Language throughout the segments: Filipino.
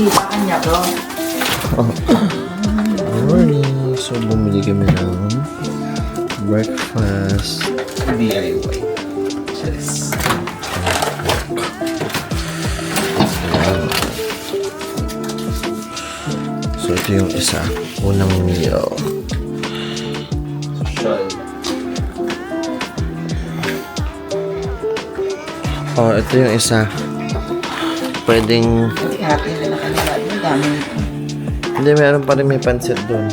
sa kanya to. Morning. So, bumili kami ng breakfast. DIY. Yes. So, ito yung isa. Unang meal. Social. Oh, ito yung isa. Pwedeng... Hati na kanila. Ang dami. Hindi, meron pa rin may pansit doon.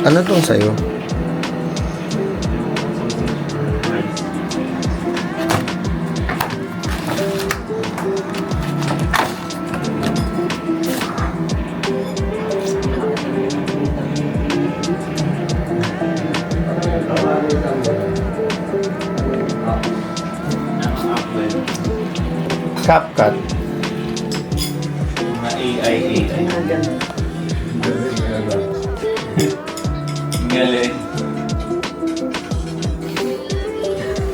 Ano tong sa'yo? CapCut. Mga AI. Galing.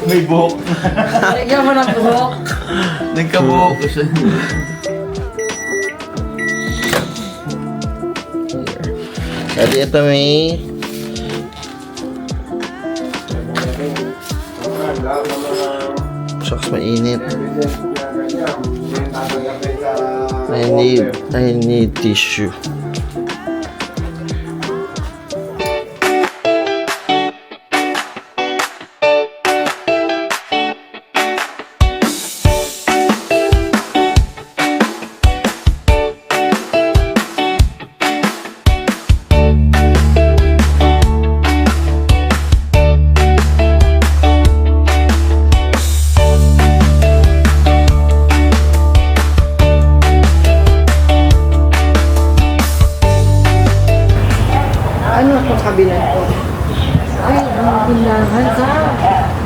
May buhok. Lagyan mo ng buhok. Nagkabuhok ko siya. At ito may... Shucks, mainit. I need tissue. Ano itong kabilang ko? Ay, ang pindahan ka.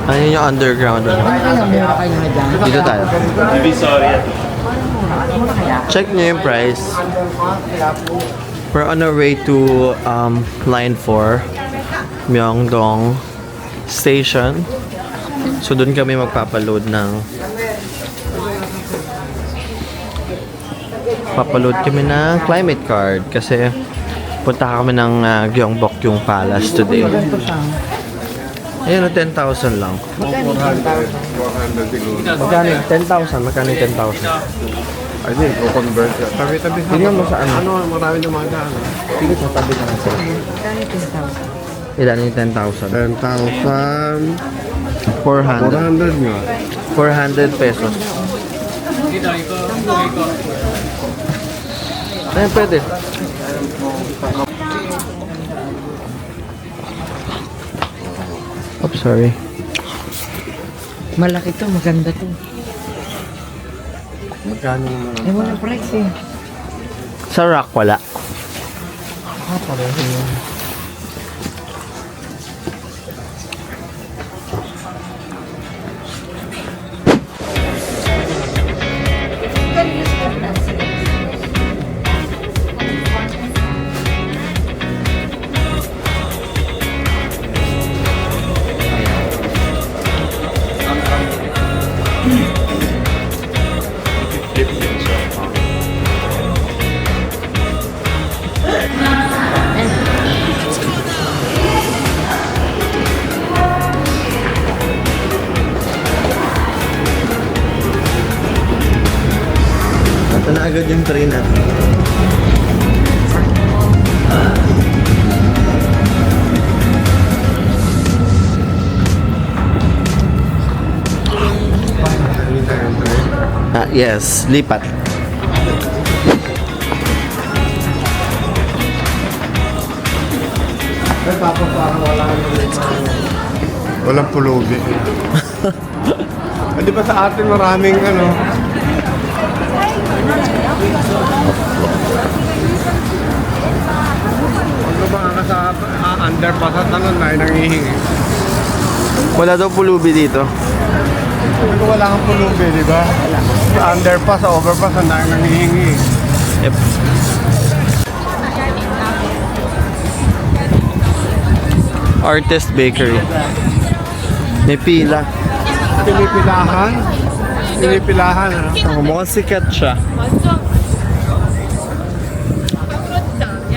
Ayun yung underground. Ano kaya mura kayo na dyan? Dito tayo. Divisoria. Mura kaya? Check nyo yung price. We're on our way to Line 4, Myeongdong Station. So doon kami magpapaload ng climate card kasi punta kami ng Gyeongbokgung Palace today. Ayun, 10,000 lang. Magkano? 10,000? Magkano 10,000? I think, convert ka. Tabi-tabi sa... Tingnan mo sa ano? Ano, marami dumadaan. Sige, tabi na natin. Ilan yung 10,000? 10,000... 400. 400 nga. 400 pesos. Ayun, pwede. Oops, sorry. Malaki to, maganda to. Magkano naman? Ay, walang price eh. Sa rock, wala. Pareho yun. Ito na agad yung train natin. Yes, lipat. Tapos parang walang pulubi. Hindi ba sa atin maraming ano? Ano ba ka sa underpass at ano na nangihingi? Wala daw pulubi dito. Kung wala kang pulubi, di ba? Sa underpass, sa overpass, ang nangihingi. Yep. Artist Bakery. May pila. Pinipilahan. Pinipilahan, ano? Oh, mukhang sikat siya. 완전 그렇지 않냐?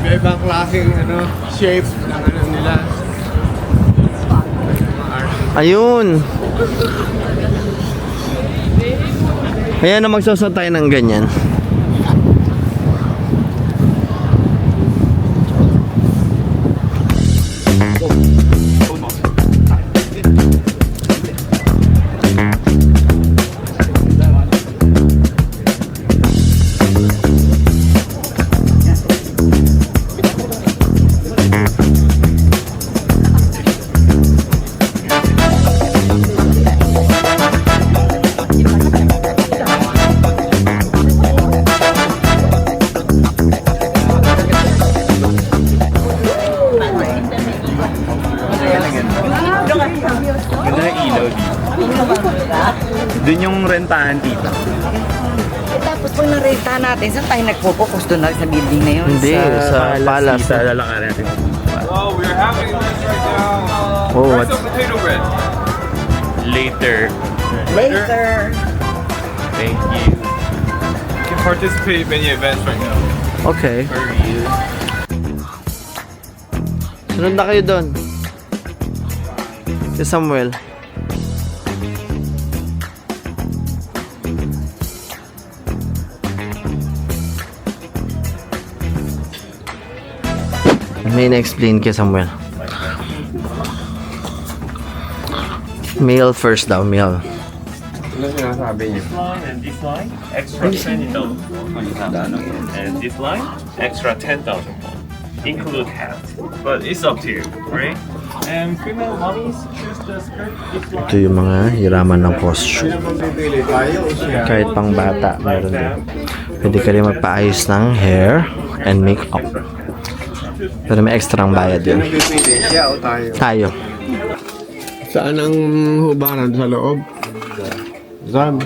Iba-ibang klaseng, ano, shape ng ano nila. Ayun. Kaya na magsusot tayo ng ganyan. Ganda ng ilaw dito. Doon yung rentahan dito. Tapos pag narita natin, saan tayo nagpo-focus doon na sa building na yun? Hindi, sa palace. Sa lalakaran natin. Oh, we're having this right now. Oh, Where's what? the potato bread? Later. Later! Thank you. You can participate in many events right now. Okay. For real. Sunod na kayo doon. Si Samuel. May na-explain kay Samuel. Meal first daw, meal. Ano sinasabi niyo? Line and this line, extra 20,000 won. And this line, extra 10,000 won. Include hat. But it's up to you, right? And female mommies choose the skirt. This line. Ito yung mga hiraman ng costume. Ano bibili tayo o siya? Kahit pang bata, meron din. Pwede ka rin magpaayos ng hair and makeup. Pero may extra ang bayad Ano yun. bibili? Siya o tayo? Tayo. Saan ang hubaran? Sa loob? Saan?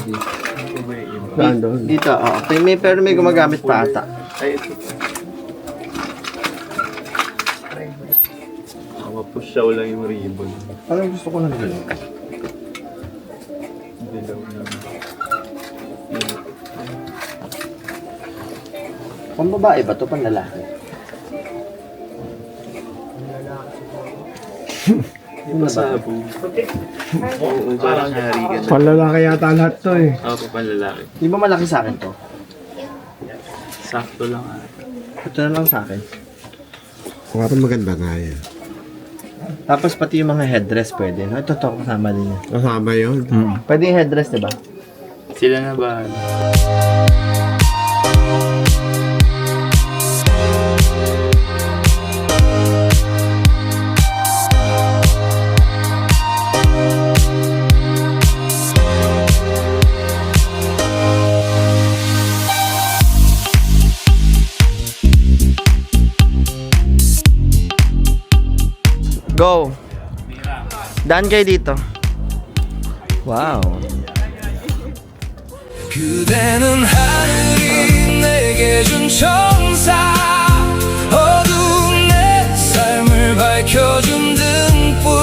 Saan doon? Dito, oo. Pero may gumagamit pa ata. Mapusyaw lang yung ribbon. Parang gusto ko ng gano'n. Dilaw na. Pang babae ba to? Pang lalaki? Masabo. Oo, parang harigan. Panlalaki yata lahat to eh. Ako panlalaki. Di ba malaki sa akin to? Sakto lang Ito na lang sa akin. Parang maganda nga yan. Tapos pati yung mga headdress pwede. No? Ito to, kasama din yan. Kasama yun. Pwede yung headdress, di ba? Sila na ba? Go! Daan kayo dito. Wow. 그대는 하늘이 내게 준 천사 어두운 내 삶을 밝혀준 등불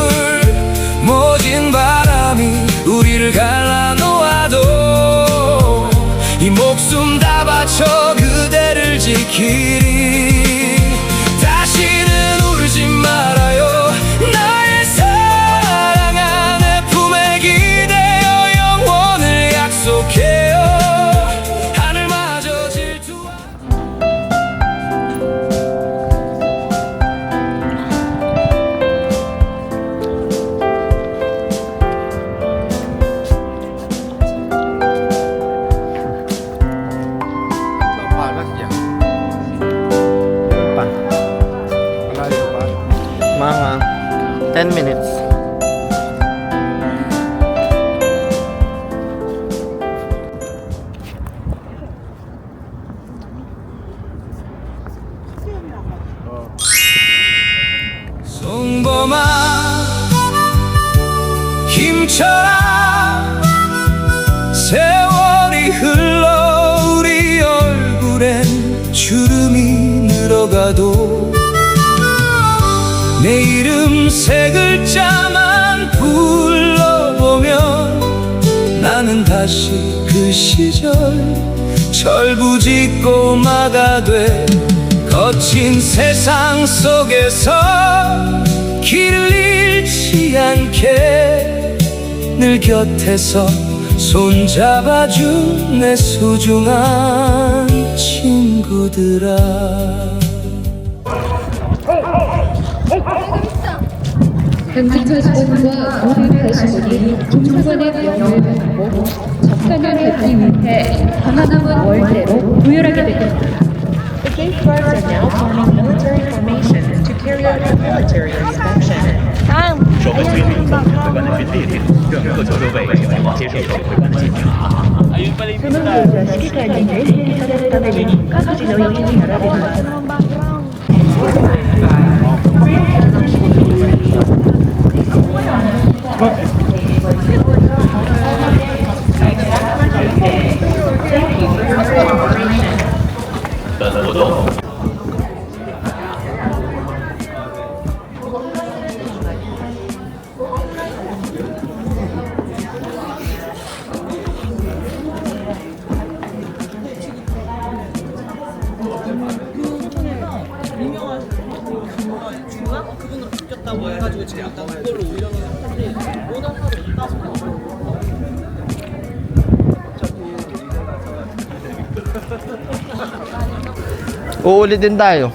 모진 바람이 우리를 갈라놓아도 이 목숨 다 바쳐 그대를 지키리 다시는 울지 말아요 나의 사랑아 내 품에 기대어 영원을 약속해요 하늘마저 질투하 Palas yan. Pa. Malayo pa. Mga 10 minutes. 송범아 힘쳐라 세월이 흘러 우리 얼굴엔 주름이 늘어가도 내 이름 세 글자만 불러보면 난 나는 다시 그 시절 철부지 꼬마가 돼 거친 세상 속에서 길을 잃지 않게 늘 곁에서 손잡아준 내 소중한 친구들아. 편집하시는과 공유하시는 김종관의 명을 받고 적당한 뵙기 위해 강화남은 월대로 부여하게 되겠습니다. The gate guards are now forming military formations to carry out the military inspection. 收回最后从会馆的军队列任各就位接受会馆的检查。 수능교자 시기관리를 실행하는各自の用意になられます 本活动 Uulit din tayo.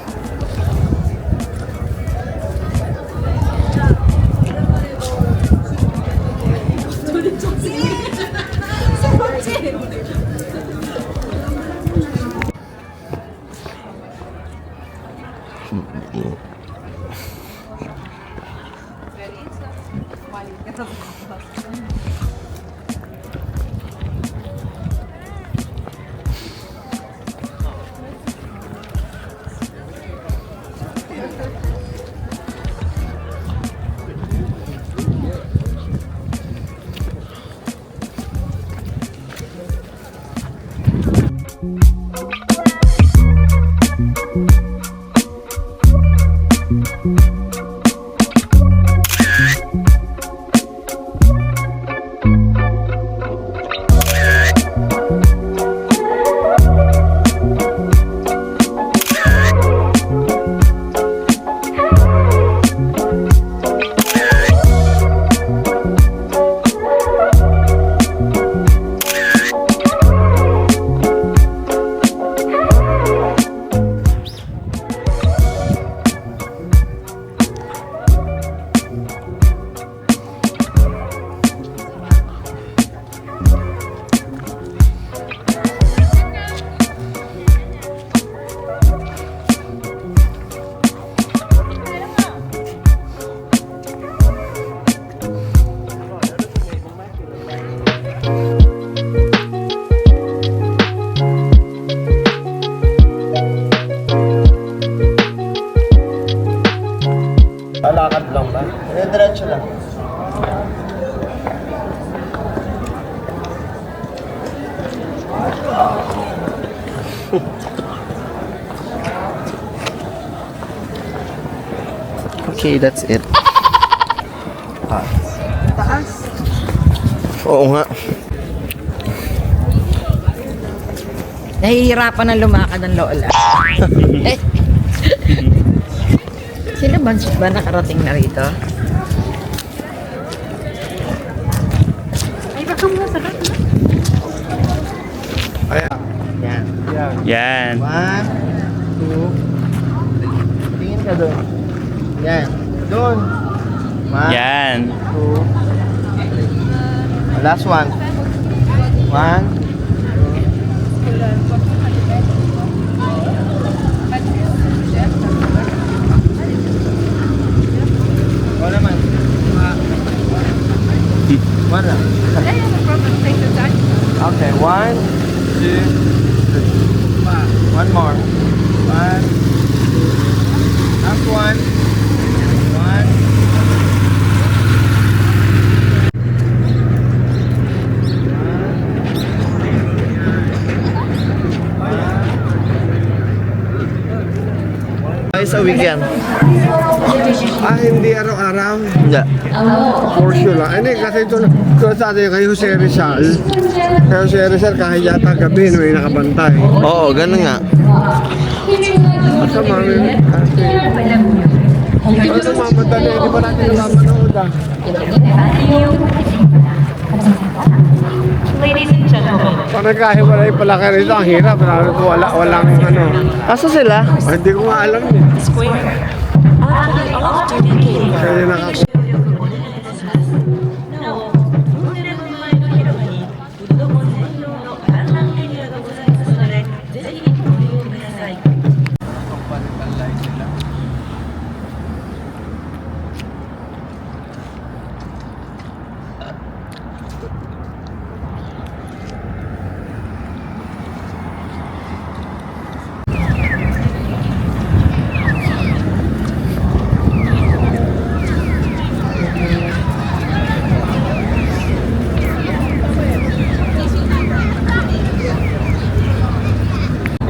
Lakad lang ba? Diretso lang. Okay, that's it. Taas. Oo nga. Nahihirapan na lumakad ng lola. Sino ba nakarating na rito? Ay, baka mo sa lahat. Yan. Yan. 1, 2. Tingin ka doon. Yan. Doon. 1, Yan. 2. Last one. 1. Wala man. One lang. Okay, 1, 2, 3. One more. 1. Last one. 1. Sa weekend. Hindi araw-araw. Yeah. For sure lang. Hindi, kasi ito, sa atin kay Jose Rizal. Kay Jose Rizal, kahit yata gabi, may nakabantay. Oo, ganun nga. Sa mami, kasi... Ano mamadali, di ba natin napapanood ah? Parang kahit wala yung palaki rito, ang hirap. Walang ano. Asa sila? Hindi ko nga alam eh. Kaya nakaka...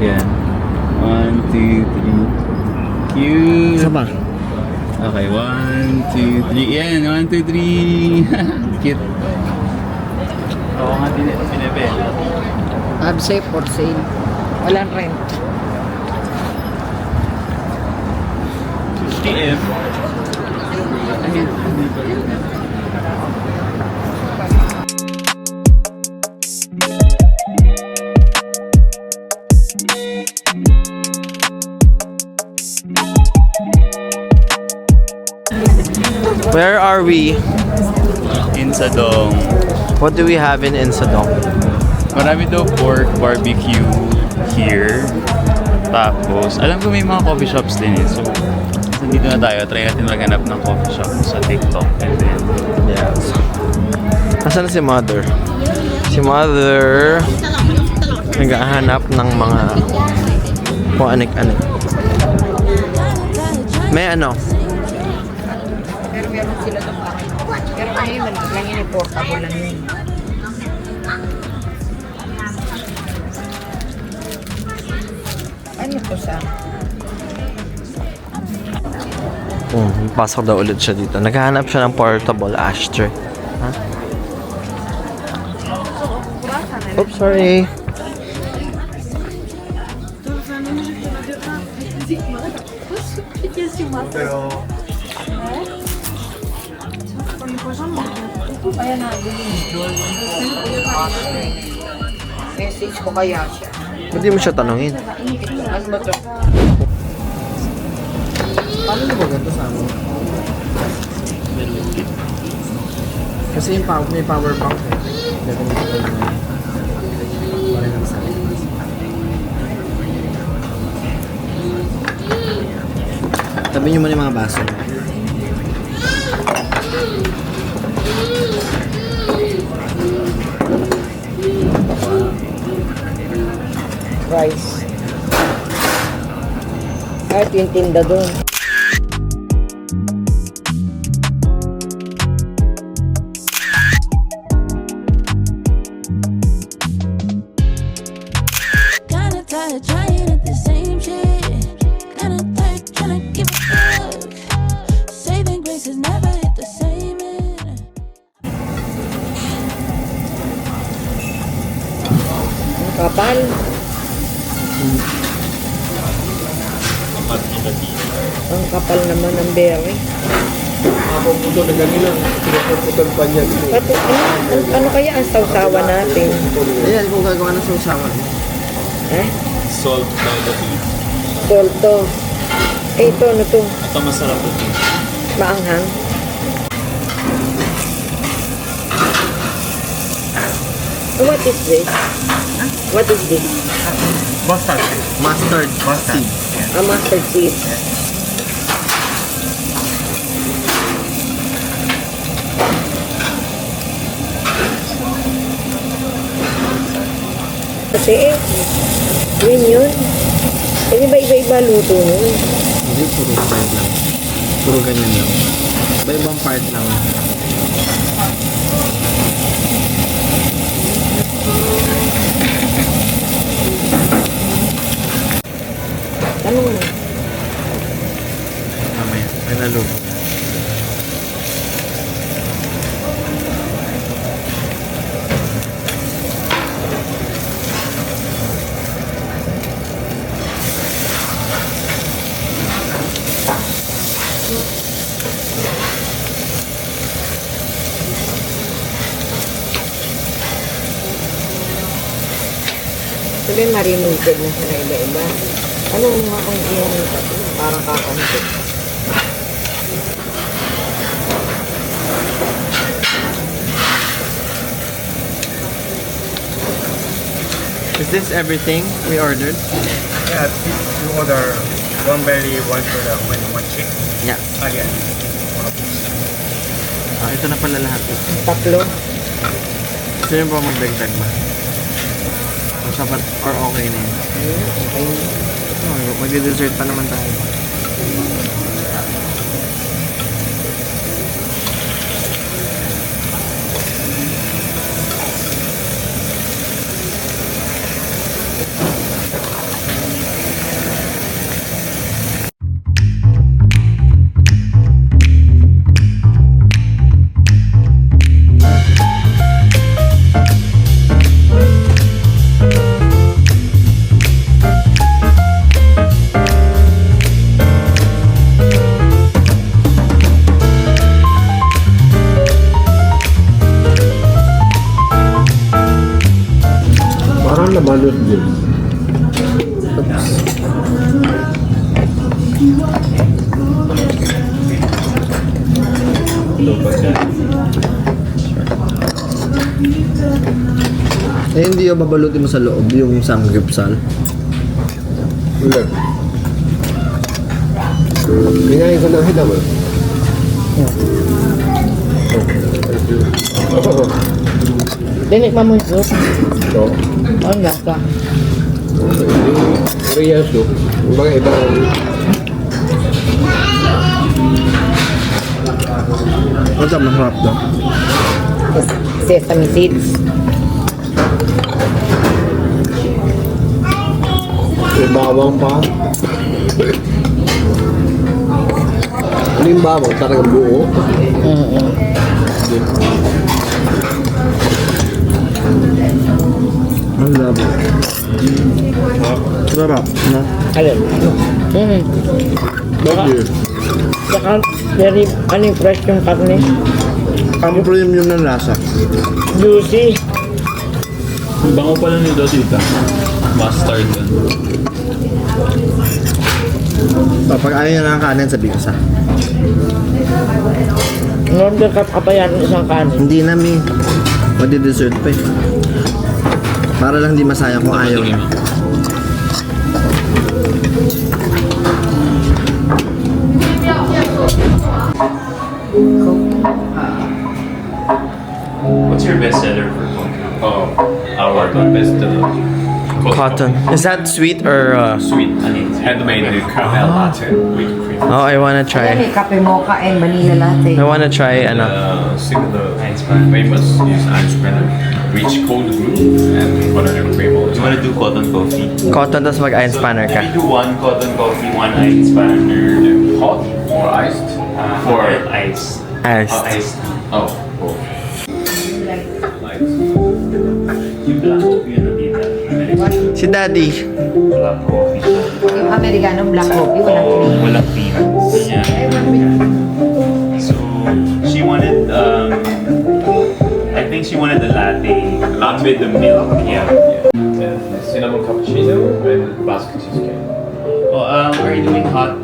Yan. 1, 2, 3. Cute. Isa pa. Okay, 1, 2, 3. Yan, 1, 2, 3. Cute. Oo nga din ito, pinibenta. Absay for sale. Walang rent. 50M. Where are we? Insadong. What do we have in Insadong? Marami daw pork barbecue here. Tapos, alam ko may mga coffee shops din eh. So, dito na tayo. Try natin maghanap ng coffee shop sa TikTok. And then, Yes. Nasaan na si Mother? Si Mother naghahanap ng mga kung anik-anik. May ano? Pero meron sila doon bakit. Pero ano yun, lang yun, portable lang yun. Ano to sa? Pasok daw ulit siya dito. Naghahanap siya ng portable ashtray. Ha? Oops, sorry. Message ko kaya siya. Hindi mo siya tanungin. Ano ba to? Paano mo ba ganito sa amin? Kasi yung may power bank eh. Gagamitin ko yung para lang sa tabi nyo muna yung mga baso. Rice. Kahit yung tinda doon. Kinda tired trying at the same shit. Kinda tired trying to give a fuck. Saving grace has never hit the same. Ang kapal. Ang kapal naman ng berry. Ako puto na ganyan. Pinaputol pa niya. Ano kaya ang sausawa natin? Ayan, kung gagawa ng sausawan. Eh? Salt by the beef. Solto. Eh, ito, ano to? Ito masarap ito. Maanghang. What is this? What is this? Bastard. Mustard seed. A mustard seed. Kasi yun yun. Kasi iba-iba luto nun. Hindi, puro fried lang. Puro ganyan lang. Iba-ibang part lang. Ano mo? Mamaya, may naluto. Sabi, marinated na siya iba-iba. Ano nga kung yung parang kakahigit? Is this everything we ordered? Yeah, you order one belly, one shoulder, one cheek. Yeah. Yeah. Ito na pala lahat. Tatlo. Sino ba magdagdag ba? O sapat or okay na yun? Okay. Mag-dessert pa naman tayo. Parang nabalot din. Eh, hindi yung babalutin mo sa loob yung samgyeopsal. Ulit. Kinain ko ng hita mo. Dinig pa mo yung soup. Ito. Ang lasa. Korean soup. Ibang ibang. What's up, masarap daw? Sesame seeds. May bawang pa. Ano yung bawang? Talagang buo? Ang labo. Sarap, no? Alin? Baka, saka very, ano yung fresh yung karne? Ang premium ng lasa. Juicy. Ang bango pala nito, tita. Mustard dun. Pag ayaw niya ng kanin, sabi ko sa. Normal ka pa yan isang kanin. Hindi na, mi. Madi-dessert pa eh. Para lang di masayang kung ayaw niya. What's your best seller for cotton? Oh, our best Cotton. Is that sweet or sweet handmade caramel latte with cream. Oh, I wanna Ayan, try. may kape mocha and vanilla latte. I wanna try ano. Similar famous is ice cream, rich cold brew and butter cream. You wanna do cotton coffee? Cotton, tas mag-iron spanner ka. Maybe do one cotton coffee, one ice spanner. Hot or iced? Or ice. Ice. Ice. Oh. Yung black coffee na tita. Si Daddy. Black coffee siya. Yung Amerikano black coffee, walang Oo, cream. walang cream. Yeah. So, she wanted, I think she wanted a latte with the milk. Yeah. And cinnamon cappuccino and basket cheesecake. Oh, are you doing hot?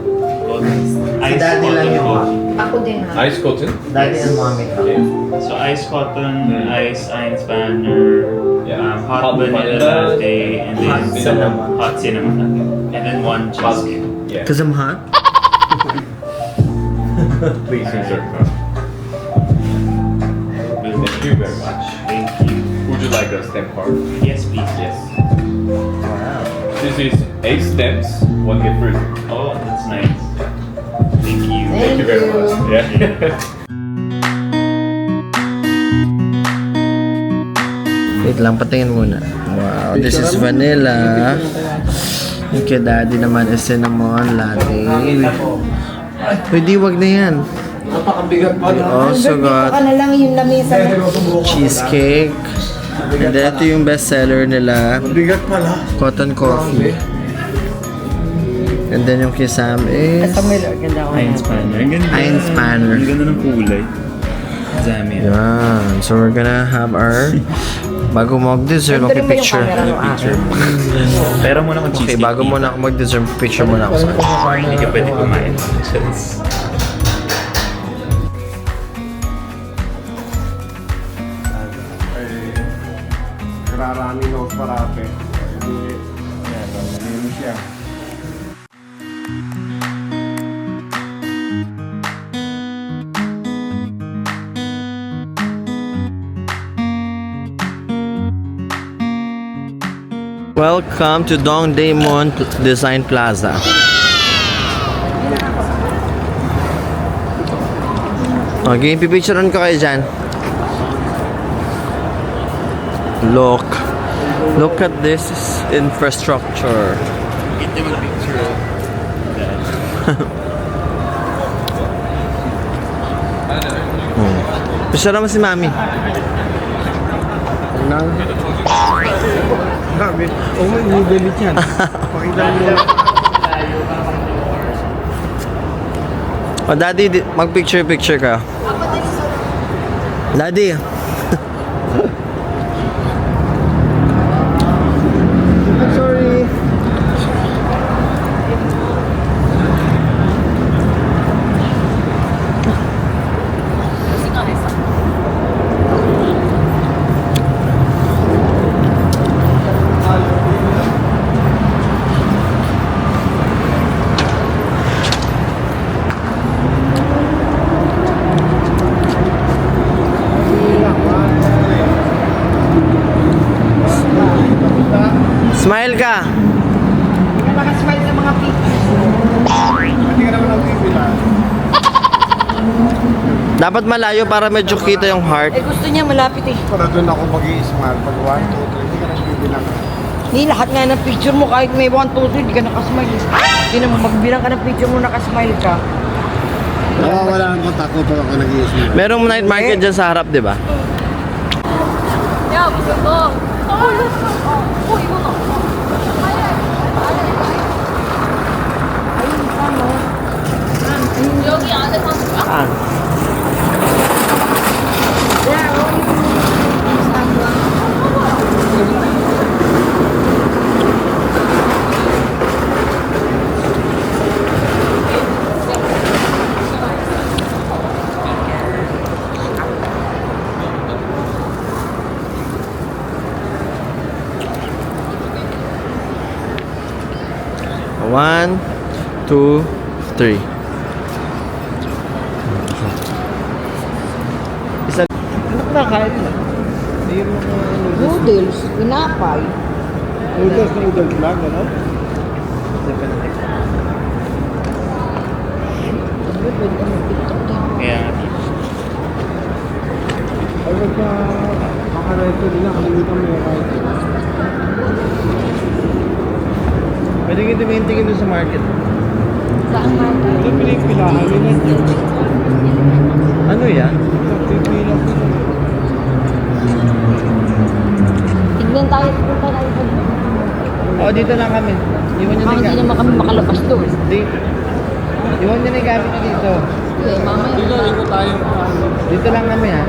Ice Daddy lang cotton yung coffee. Ako din ha. Ice cotton? Daddy and mommy. Okay. So ice cotton, ice iron spanner, Yeah. hot vanilla latte, and then hot cinnamon. hot cinnamon latte, and then one cheesecake. Yeah. Cause I'm hot. Please insert. Thank you very much. Thank you. Would you like a stamp card? Yes, please. Yes. This is 8 stamps, 1 get free. Oh, that's nice. Thank you. Thank you very much. Yeah. Wait lang, patingin muna. Wow, this is vanilla. Yung kay Daddy naman is cinnamon latte. Pwede, wag na yan. Napakabigat pa We na. also Baka got na lang yung lamesa. cheesecake. And then ito yung best seller nila, Bigat pala. cotton coffee. And then yung kay Sam is Sa may ganda ko. Iron spanner. Ang ganda. Iron spanner. Ang ganda ng kulay. Zamia. yan. So we're gonna have our Bago mo mag-dessert, Sandali mo yung picture. camera mo. Pera mo naman Okay, cheesecake. bago mo na ako mag-dessert, picture mo na ako sa Hindi ka pwede kumain. Kararami ng parate. Hindi, ano siya. Welcome to Dongdaemun Design Plaza. Okay, pipicturean ko kayo dyan. Look at this infrastructure. Hindi mag-picture. Picture mo si Mami. Nang. Grabe. Oh, may nidalit yan. Pakita mo. O, Daddy, mag-picture ka. Daddy. Sorry. Smile ka. Nakasmile sa mga pictures. Hindi ka naman nagpipila. Dapat malayo para medyo kita yung heart. Eh gusto niya malapit eh. Para doon ako mag-i-smile. Pag 1, 2, 3, hindi ka nagbibilang. Hindi, lahat nga ng picture mo kahit may 1, 2, 3, hindi ka nakasmile. Hindi naman magbilang ka ng picture mo, nakasmile ka. Nawawala ang takot pag ako nag-i-smile. Merong night market dyan sa harap, di ba? 야, 무슨 너. 이거 나. 여기 안에 사는 거야? Saan? One, two, three. Isa. Ano ba kain mo? Noodles, pinapay. Noodles lang, ano? Kaya, Ay, wag ka makareto nila. Kalimutan mo yung kahit. Pwede kayo tumingin doon sa market. Saan nga? Ito pinipilahan nila. Ano yan? Pipila ko. Tignan tayo, punta tayo. Oh, dito lang kami. Iwan nyo na Hindi yung naman kami makalabas doon. Iwan nyo na yung gamit nyo dito. Eh, mamaya. Dito lang kami ha.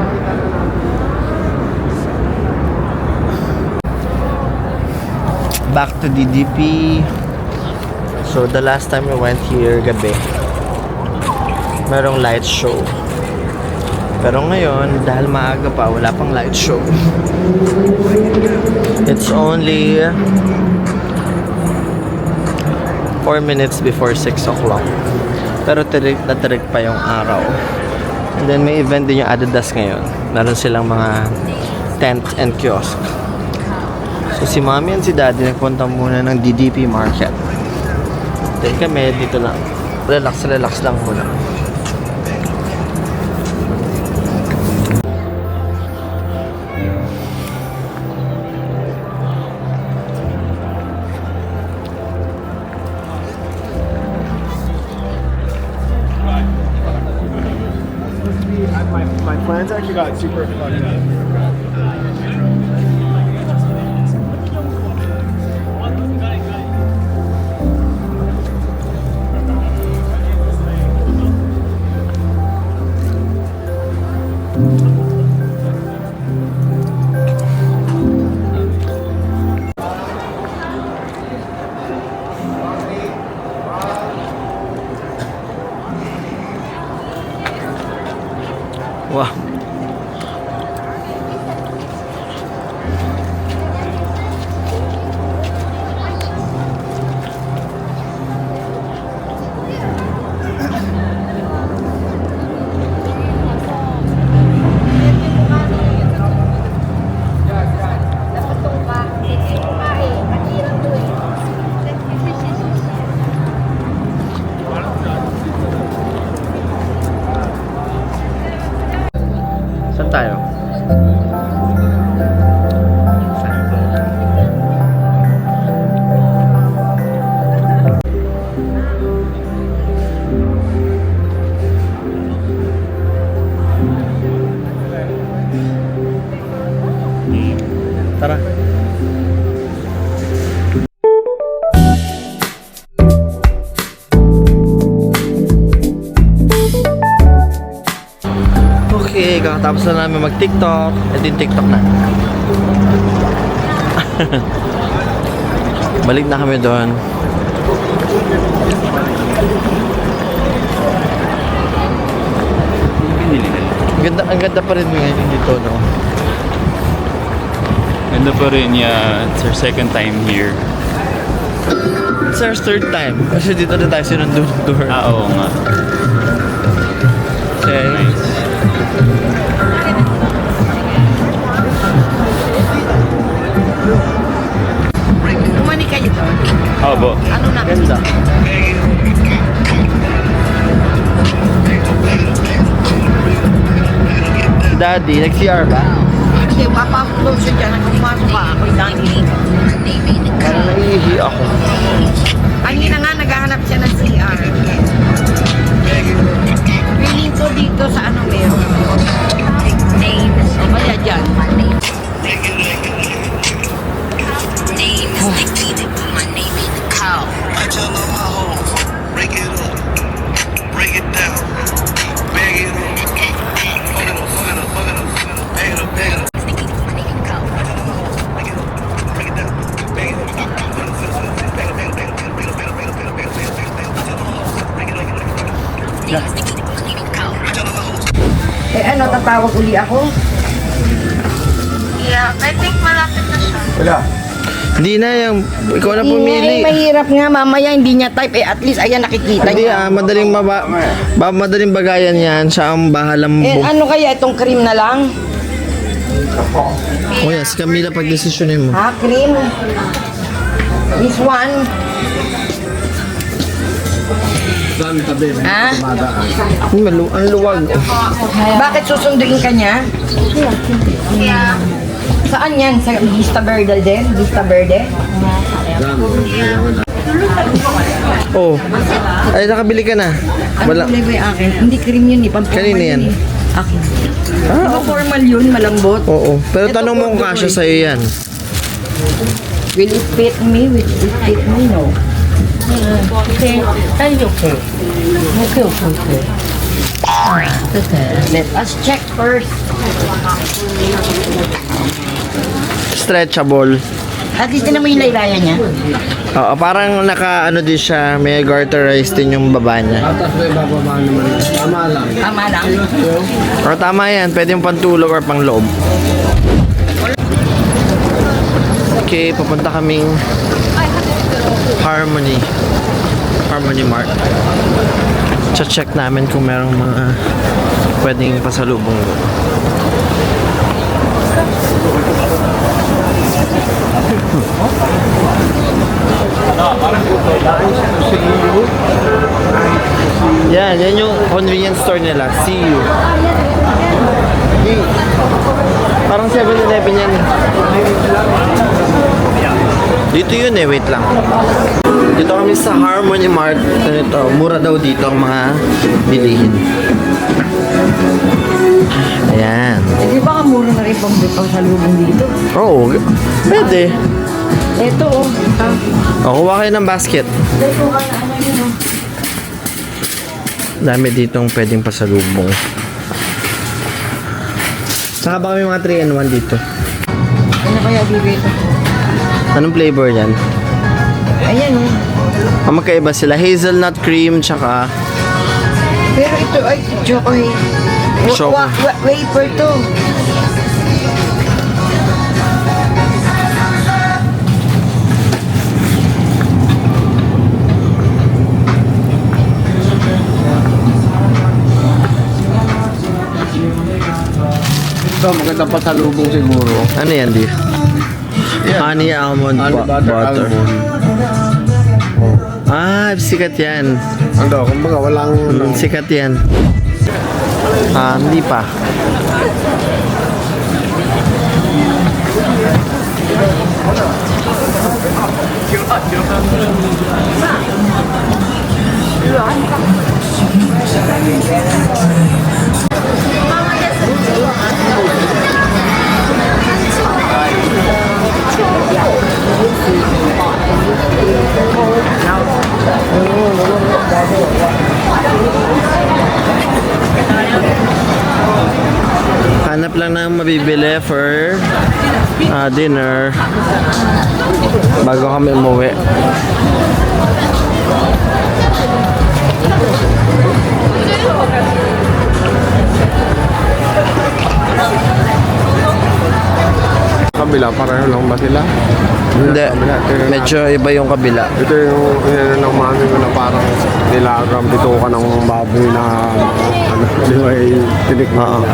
Back to DDP. So the last time we went here gabi, merong light show. Pero ngayon, dahil maaga pa, wala pang light show. It's only 4 minutes before 6 o'clock. Pero tirik na tirik pa yung araw. And then may event din yung Adidas ngayon. Meron silang mga tent and kiosk. So si Mommy and si Daddy nagpunta muna ng DDP Market. Then kami dito lang. Relax lang muna. My plans actually got super fucked up. Wow. Saan tayo? Tara. Okay, kakatapos na namin mag-TikTok. Ito yung TikTok na. Balik na kami doon. Ang ganda pa rin ngayon dito, no? Ganda pa rin, yeah. It's our second time here. It's our third time. Kasi dito na tayo sinundun tour. Oo nga. Okay. Nice. Umani kayo to. Opo. Ano na? Ganda. Daddy, nag-CR ba? Hindi, mapa-upload siya dyan. Hanggang pumasok ka, ako'y dangin. Parang naiihi ako. Kanina nga, naghahanap siya ng CR. Feeling ko dito sa ano meron. O kaya dyan. Eh ano, tatawag uli ako? Yeah, I think malapit na siya. Hindi na yung, ikaw na pumili. Mahirap nga, mamaya hindi niya type. Eh at least ayan nakikita Hindi niya. madaling bagayan yan. Siya ang bahalang Eh ano kaya itong cream na lang? Oh yes, Camila, pag-desisyonin mo. Ha, cream? This one? Ha? Ang luwag. Bakit susunduin ka niya? Yeah. Saan yan? Sa Vista Verde din? Vista Verde? Oh. Ay, nakabili ka na. Ano kulay ba yung akin? Hindi cream yun eh. Pang-formal Kanina yan? yun eh. Akin. Diba formal yun? Malambot? Oo. Pero Ito tanong mo kung kasya sa'yo yan. Will it fit me? Will it fit me? No. Okay. Okay. Okay. Let us check first. Stretchable. At least na mo yung laylayan niya. Oo, parang naka-ano din siya, may garterized din yung baba niya. Tapos may bababa naman. Tama lang. Tama lang. Or tama yan, pwede yung pantulog or pang loob. Okay, papunta kaming Harmony Mart. Check namin kung merong mga pwedeng pasalubong doon. Yan yung convenience store nila. See you. Parang 7-Eleven yan. Dito yun eh, wait lang. Dito kami sa Harmony Mart. Ito, mura daw dito ang mga bilihin. Ayan. Eh, di ba kamura na rin pang salubong dito? Oo, pwede. Ito oh. O, kuha kayo ng basket. Ito ka na ano yun oh. Dami ditong pwedeng pasalubong. Saka ba kami mga 3-in-1 dito? Ano kaya dito? Anong flavor yan? Ayan oh. Ang magkaiba sila, hazelnut cream, tsaka Pero ito ay chocolate. So, Wafer to. Ito, magandang pasalubong siguro. ano yan, di? Honey almond Honey butter butter. almond. Ah, sikat yan. Ano, kumbaga walang... Sikat yan. Ah, hindi pa. Hanap lang ng mabibili for dinner bago kami umuwi. Kabila, pareho lang ba sila? Hindi, medyo iba yung kabila. Ito yung ng mami ko na parang nilagang dito ka ng baboy na ano, di ba tinikman.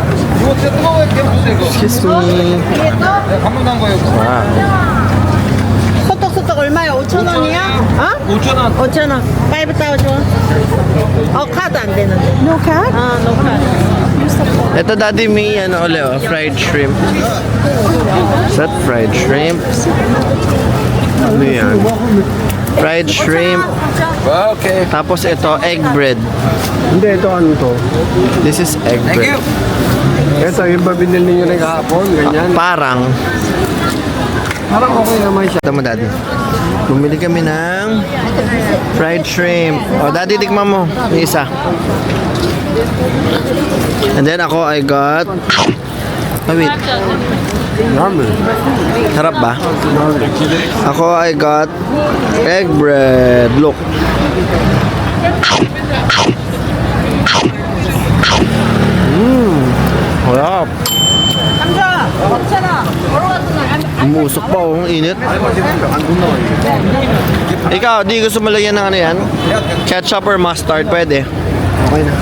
Excuse me. Wow. 소떡소떡 얼마야? 5,000원이야? 어? 5,000원. 5,000원. 5,000원. 카드 안 되는데. No card? no card. Ito daddy may ano ulit, fried shrimp. Is that fried shrimp? Ano yan? Fried shrimp. Okay. Tapos ito, egg bread. Hindi, ito ano to? This is egg bread. Ito, yung ba binili nyo rin kahapon? Ganyan. Parang. Parang okay naman siya. Ito mo daddy. Bumili kami ng fried shrimp. O daddy, tikman mo. Yung isa. And then ako, I got... Oh, wait. Yummy. Harap ba? Ako, I got egg bread. Look. Harap. Umusok pa, oh. Ang init. Ikaw, di gusto mo lagyan ng ano yan? Ketchup or mustard? Pwede. Okay na.